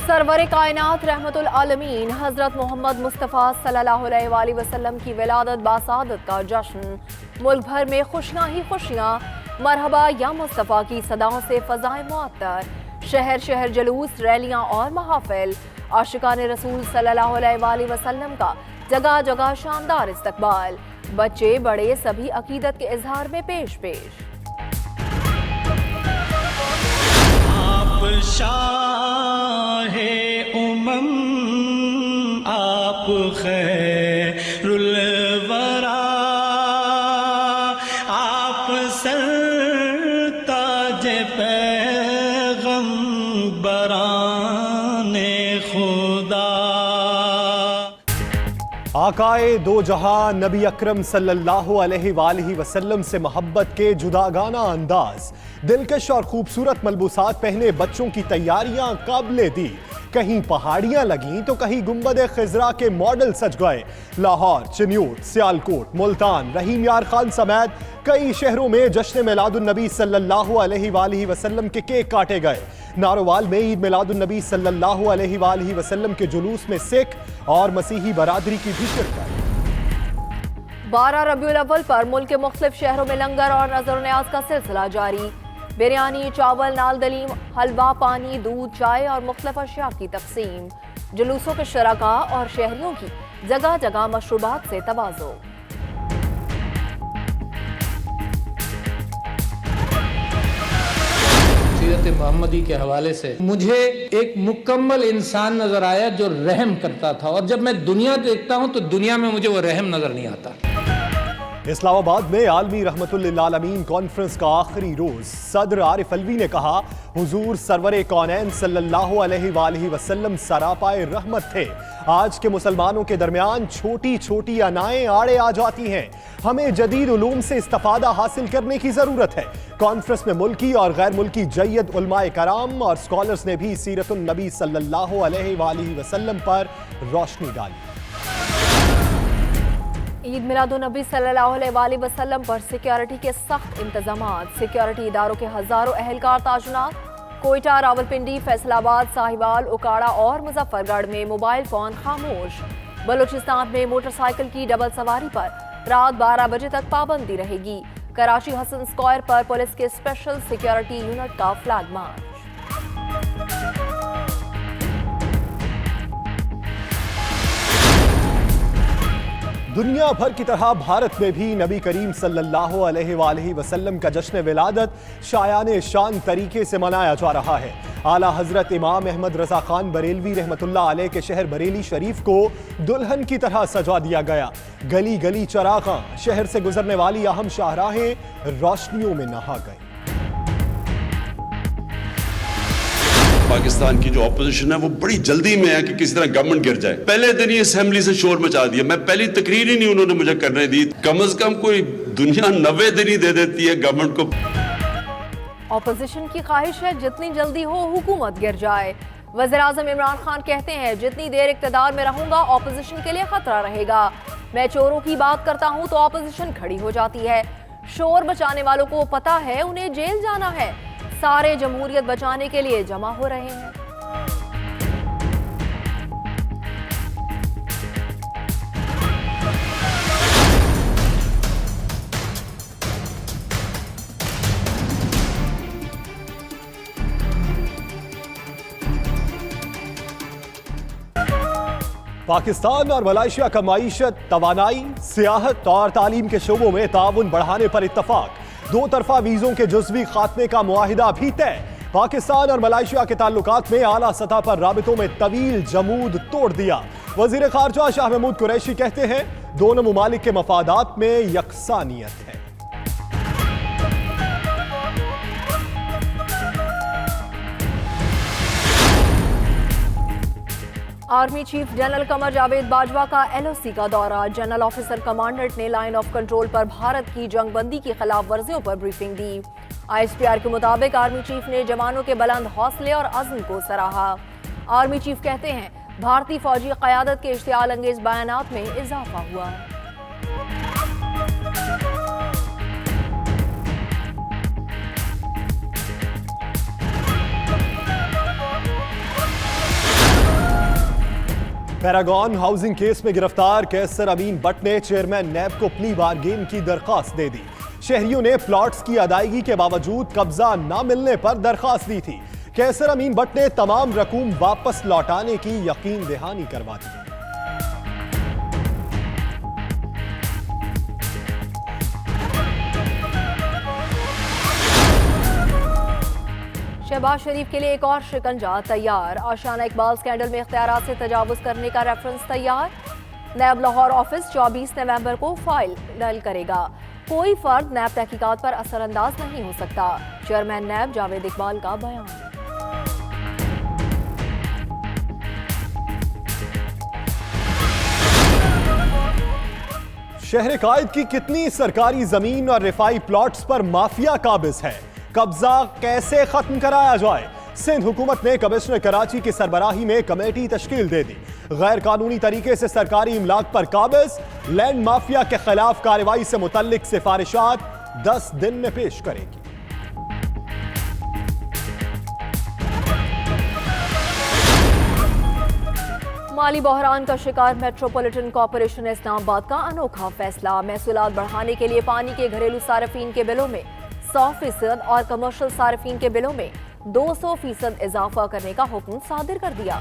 Server कायनात रहमतुल आलमीन हजरत मोहम्मद मुस्तफ़ा सल्लल्लाहु अलैहि वसल्लम की विलादत बासादत का जश्न। मुल्क भर में खुशियाँ ही खुशियाँ, मरहबा या मुस्तफ़ा की सदाओं से फ़ज़ाएं मुअत्तर। शहर शहर जुलूस, रैलियाँ और महाफिल। आशिकान रसूल सल्लल्लाहु अलैहि वसल्लम का जगह जगह शानदार इस्तकबाल। बच्चे बड़े सभी अकीदत के इजहार में पेश पेश। आप शाहे उमम, आप खैरुल वरा, आप सरताज पैगंबराने खुदा। आकाए दो जहां नबी अकरम सल्लल्लाहु अलैहि वसल्लम से मोहब्बत के जुदागाना अंदाज, दिलकश और खूबसूरत मलबूसात पहने बच्चों की तैयारियां काबिले दी। कहीं पहाड़ियां लगीं तो कहीं गुंबद खिजरा के मॉडल सज गए। लाहौर, चिन्यूट, सियालकोट, मुल्तान, रहीम यार खान समेत कई शहरों में जश्न मिलादुन नबी सल्लल्लाहु अलैहि वसल्लम के केक काटे गए। नारोवाल में ईद मिलादुन नबी सल्लल्लाहु अलैहि वसल्लम के जुलूस में सिख और मसीही बरादरी की भी शिरकत। 12 रबीउल अव्वल पर मुल्क के मुख्तलिफ शहरों में लंगर और नजर न्याज का सिलसिला जारी। बिरयानी, चावल, नाल दलीम, हलवा, पानी, दूध, चाय और मुख्तलिफ अशिया की तकसीम। जुलूसों के शरका और शहरियों की जगह जगह मशरूबात से तवाज़ो। सीरत मोहम्मदी के हवाले से मुझे एक मुकम्मल इंसान नजर आया जो रहम करता था, और जब मैं दुनिया देखता हूं तो दुनिया में मुझे वो रहम नजर नहीं आता। इस्लामाबाद में आलमी रहमतुल आलमीन कॉन्फ्रेंस का आखिरी रोज सदर आरिफ अलवी ने कहा, हुजूर सरवरे कौनैन सल्लल्लाहु अलैहि वसल्लम सरापाए रहमत थे। आज के मुसलमानों के दरमियान छोटी छोटी अनाएं आड़े आ जाती हैं। हमें जदीद उलूम से इस्तिफादा हासिल करने की जरूरत है। कॉन्फ्रेंस में मुल्की और गैर मुल्की जय्यद उलमाए कराम और स्कॉलर्स ने भी सीरतुन नबी सल्लल्लाहु अलैहि वसल्लम पर रोशनी डाली। ईद मिलादुन नबी सल्लल्लाहु अलैहि वसल्लम पर सिक्योरिटी के सख्त इंतजामात। सिक्योरिटी इदारों के हजारों एहलकार ताजुनात। कोयटा, रावलपिंडी, फैसलाबाद, साहिवाल, उकाड़ा और मुजफ्फरगढ़ में मोबाइल फोन खामोश। बलूचिस्तान में मोटरसाइकिल की डबल सवारी पर रात 12 बजे तक पाबंदी रहेगी। कराची हसन स्क्वायर पर पुलिस के स्पेशल सिक्योरिटी यूनिट का फ्लैग मार्च। दुनिया भर की तरह भारत में भी नबी करीम सल्लल्लाहु अलैहि वसल्लम का जश्न विलादत शायाने शान तरीके से मनाया जा रहा है। आला हजरत इमाम अहमद रजा खान बरेलवी रहमतुल्लाह अलैह के शहर बरेली शरीफ को दुल्हन की तरह सजा दिया गया। गली गली चरागां, शहर से गुजरने वाली अहम शाहराहें रोशनियों में नहा गई। पाकिस्तान की जो ऑपोजिशन है वो बड़ी जल्दी में है कि किसी तरह गवर्नमेंट गिर जाए। पहले दिन ही असेंबली से शोर मचा दिया। मैं पहली तकरीर ही नहीं उन्होंने मुझे करने दी। कम से कम कोई दुनिया 90 दिन ही दे देती है गवर्नमेंट को। ऑपोजिशन की ख्वाहिश है जितनी जल्दी हो हुकूमत गिर जाए। वज़ीर-ए-आज़म इमरान खान कहते हैं, जितनी देर इक़्तिदार में रहूंगा ऑपोजिशन के लिए खतरा रहेगा। मैं चोरों की बात करता हूं तो ऑपोजिशन खड़ी हो जाती है। शोर बचाने वालों को पता है उन्हें जेल जाना है। सारे जमहूरियत बचाने के लिए जमा हो रहे हैं। पाकिस्तान और मलेशिया का मईशत, तवानाई, सियाहत और तालीम के शोबों में ताउन बढ़ाने पर इत्तफाक। दो तरफा वीजों के जुज़वी खात्मे का मुआहिदा भी तय। पाकिस्तान और मलेशिया के ताल्लुकात में आला सतह पर राबितों में तवील जमूद तोड़ दिया। वजीर खारजा शाह महमूद कुरैशी कहते हैं, दोनों मुमालिक के मफादात में यकसानियत है। Army chief general Qamar Javed Bajwa का LOC का दौरा। जनरल ऑफिसर कमांडेंट ने लाइन ऑफ कंट्रोल पर भारत की जंगबंदी की खिलाफ वर्जियों पर ब्रीफिंग दी। ISPR के मुताबिक आर्मी चीफ ने जवानों के बुलंद हौसले और अज़्म को सराहा। आर्मी चीफ कहते हैं, भारतीय फौजी क़यादत के इश्तियाल अंगेज बयानात में इजाफा हुआ है। पैरागॉन हाउसिंग केस में गिरफ्तार कैसर अमीन बट ने चेयरमैन नैब को प्ली बारगेन की दरखास्त दे दी। शहरियों ने प्लॉट्स की अदायगी के बावजूद कब्जा न मिलने पर दरखास्त दी थी। कैसर अमीन बट ने तमाम रकूम वापस लौटाने की यकीन दहानी करवा दी। शहबाज शरीफ के लिए एक और शिकंजा तैयार। आशियाना इकबाल स्कैंडल में इख्तियारात से तजावुज करने का रेफरेंस तैयार। नैब लाहौर ऑफिस 24 नवंबर को फाइल करेगा। कोई फर्द नैब तहकीकात पर असरअंदाज नहीं हो सकता। चेयरमैन नैब जावेद इकबाल का बयान। शहर कायद की कितनी सरकारी जमीन और रिफाई प्लॉट्स पर माफिया काबिज है? कब्जा कैसे खत्म कराया जाए? सिंध हुकूमत ने कमिश्नर कराची की सरबराही में कमेटी तश्कील दे दी। गैर कानूनी तरीके से सरकारी इमलाक पर काबिज, लैंड माफिया के खिलाफ कार्रवाई से मुतल्लिक सिफारिशात 10 दिन में पेश करेगी। माली बहरान का शिकार मेट्रोपॉलिटन कॉरपोरेशन इस्लामाबाद का अनोखा फैसला। महसूलात बढ़ाने के लिए पानी के घरेलू सार्फिन के बिलों में 100% और कमर्शियल सार्फिन के बिलों में 200% इजाफा करने का हुक्म सादिर कर दिया।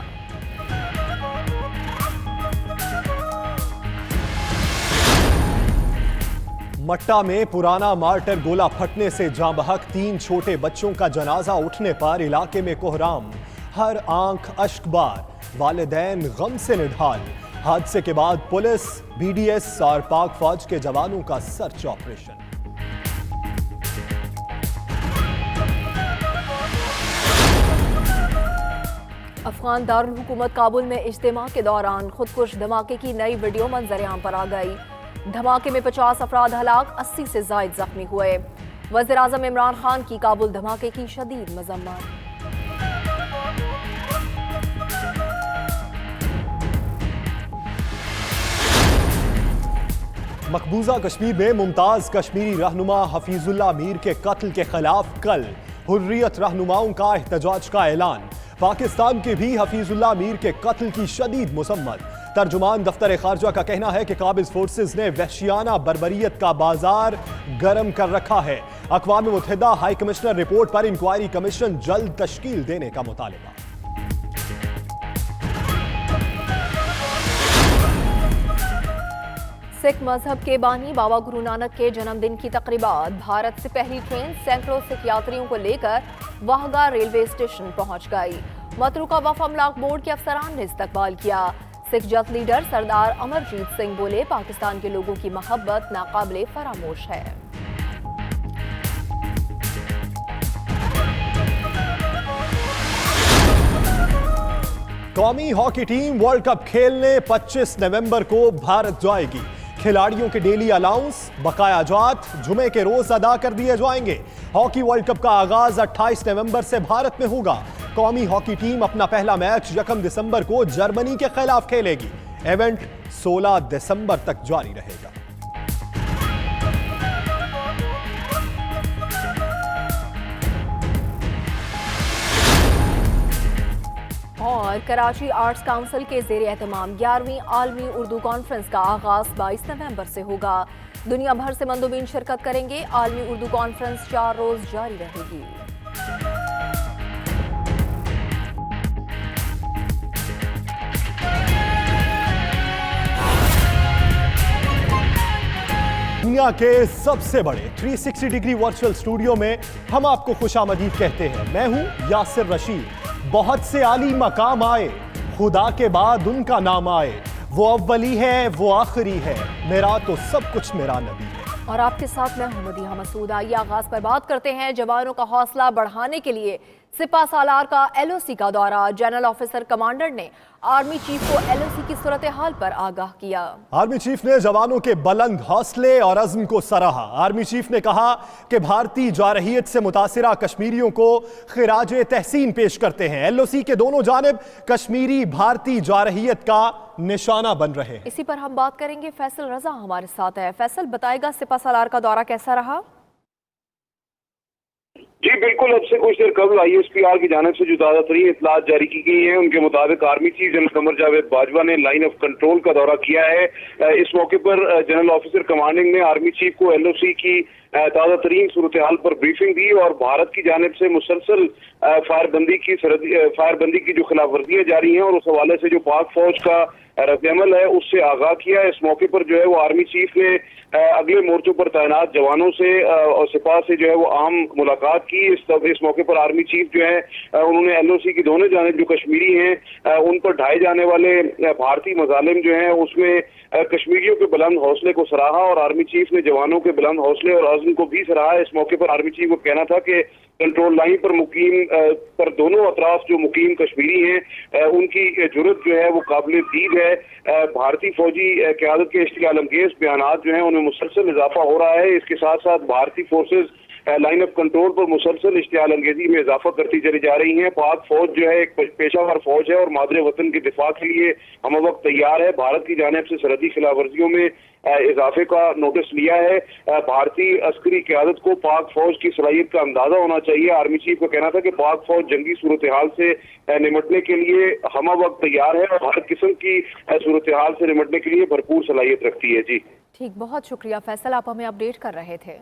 मट्टा में पुराना मार्टर गोला फटने से जाँ बहक 3 छोटे बच्चों का जनाजा उठने पर इलाके में कोहराम। हर आंख अश्कबार, वालिदैन गम से निढाल। हादसे के बाद पुलिस, बीडीएस और पाक फौज के जवानों का सर्च ऑपरेशन। अफगान दारुल हुकूमत काबुल में इज्तिमा के दौरान खुदकुश धमाके की नई वीडियो मंजर-ए-आम पर आ गई। धमाके में 50 अफराद हलाक, 80 से जायद जख्मी हुए। वज़ीर आज़म इमरान खान की काबुल धमाके की शदीद मज़म्मत। मकबूजा कश्मीर में मुमताज कश्मीरी रहनुमा हफीजुल्लाह मीर के कत्ल के खिलाफ कल हुर्रियत रहनुमाओं का एहतजाज का ऐलान। पाकिस्तान के भी हफीजुल्लाह मीर के कत्ल की शदीद मुसम्मत। तर्जुमान दफ्तर खारजा का कहना है कि काबिज फोर्सेस ने वहशियाना बर्बरियत का बाजार गर्म कर रखा है। अक़वाम मुत्तहिदा हाई कमिश्नर रिपोर्ट पर इंक्वायरी कमीशन जल्द तश्कील देने का मुतालिबा। सिख मजहब के बानी बाबा गुरु नानक के जन्मदिन की तकरीबात। भारत से पहली ट्रेन सैकड़ों सिख यात्रियों को लेकर वाहगा रेलवे स्टेशन पहुंच गई। मतरूका वफ़ अमलाक बोर्ड के अफसरान ने इस्तकबाल किया। सिख जथ लीडर सरदार अमरजीत सिंह बोले, पाकिस्तान के लोगों की मोहब्बत नाकाबिले फरामोश है। कौमी हॉकी टीम वर्ल्ड कप खेलने 25 नवंबर को भारत जाएगी। खिलाड़ियों के डेली अलाउंस, बकाया जात जुमे के रोज अदा कर दिए जाएंगे। हॉकी वर्ल्ड कप का आगाज 28 नवंबर से भारत में होगा। कौमी हॉकी टीम अपना पहला मैच 1 दिसंबर को जर्मनी के खिलाफ खेलेगी। इवेंट 16 दिसंबर तक जारी रहेगा। और कराची आर्ट्स काउंसिल के ज़ेर एहतमाम 11वीं आलमी उर्दू कॉन्फ्रेंस का आगाज 22 नवंबर से होगा। दुनिया भर से मंदोबीन शिरकत करेंगे। आलमी उर्दू कॉन्फ्रेंस 4 रोज जारी रहेगी। दुनिया के सबसे बड़े 360 डिग्री वर्चुअल स्टूडियो में हम आपको खुशामदीद कहते हैं। मैं हूं यासिर रशीद। बहुत से आली मकाम आए, खुदा के बाद उनका नाम आए। वो अव्वली है, वो आखिरी है, मेरा तो सब कुछ मेरा नबी है। और आपके साथ मैं हूं मदीहा मसूद। आइए आगाज पर बात करते हैं जवानों का हौसला बढ़ाने के लिए सिपा सालार का LOC का दौरा। जनरल ऑफिसर कमांडर ने आर्मी चीफ को LOC की सूरत हाल पर आगाह किया। आर्मी चीफ ने जवानों के बुलंद हौसले और अज़्म को सराहा। आर्मी चीफ ने कहा कि भारतीय जारहियत से मुतासिरा कश्मीरियों को खिराजे तहसीन पेश करते हैं। LOC के दोनों जानिब कश्मीरी भारतीय जारहियत का निशाना बन रहे हैं। इसी पर हम बात करेंगे। फैसल रजा हमारे साथ है। फैसल, बताएगा सिपा सालार का दौरा कैसा रहा? जी बिल्कुल, अब से कुछ देर कबल ISPR की जानिब से जो ताज़ा तरीन इत्तलात जारी की गई है, उनके मुताबिक army chief general Qamar Javed Bajwa ने लाइन ऑफ कंट्रोल का दौरा किया है। इस मौके पर जनरल ऑफिसर कमांडिंग ने आर्मी चीफ को LOC की ताज़ा तरीन सूरत हाल पर ब्रीफिंग दी और भारत की जानिब से मुसलसल फायरबंदी की जो खिलाफ वर्जियाँ जारी हैं और उस हवाले से जो पाक फौज का रद्दअमल है उससे आगाह किया। इस मौके पर जो है वो आर्मी चीफ ने अगले मोर्चों पर तैनात जवानों से और सिपाह से जो है वो अहम मुलाकात की। इस मौके पर आर्मी चीफ जो है उन्होंने LOC की दोनों जानिब जो कश्मीरी हैं उन पर ढाए जाने वाले भारतीय मजालिम जो हैं उसमें कश्मीरियों के बुलंद हौसले को सराहा और आर्मी चीफ ने जवानों के बुलंद हौसले और अज़्म को भी सराहा। इस मौके पर आर्मी चीफ को कहना था कि कंट्रोल लाइन पर मुकीम पर दोनों अतराफ जो मुकीम कश्मीरी हैं उनकी जुर्रत जो है वो काबिल दीद है। भारतीय फौजी क़यादत के इश्तियाल-अंगेज़ बयानात जो हैं उनमें मुसलसल इजाफा हो रहा है। इसके साथ साथ भारतीय फोर्सेज लाइन ऑफ कंट्रोल पर मुसलसल इश्तियाल अंगेजी में इजाफा करती चली जा रही है। पाक फौज जो है एक पेशावर फौज है और मादरे वतन के दिफा के लिए हम वक्त तैयार है। भारत की जानिब से सरहदी खिलाफवर्जियों में इजाफे का नोटिस लिया है। भारतीय अस्करी क़यादत को पाक फौज की सलाहियत का अंदाजा होना चाहिए। आर्मी चीफ का कहना था कि पाक फौज जंगी सूरत हाल से निमटने के लिए हम वक्त तैयार है और हर किस्म की सूरत हाल से निमटने के लिए भरपूर सलाहियत रखती है। जी ठीक, बहुत शुक्रिया फैसल, आप हमें अपडेट कर रहे थे।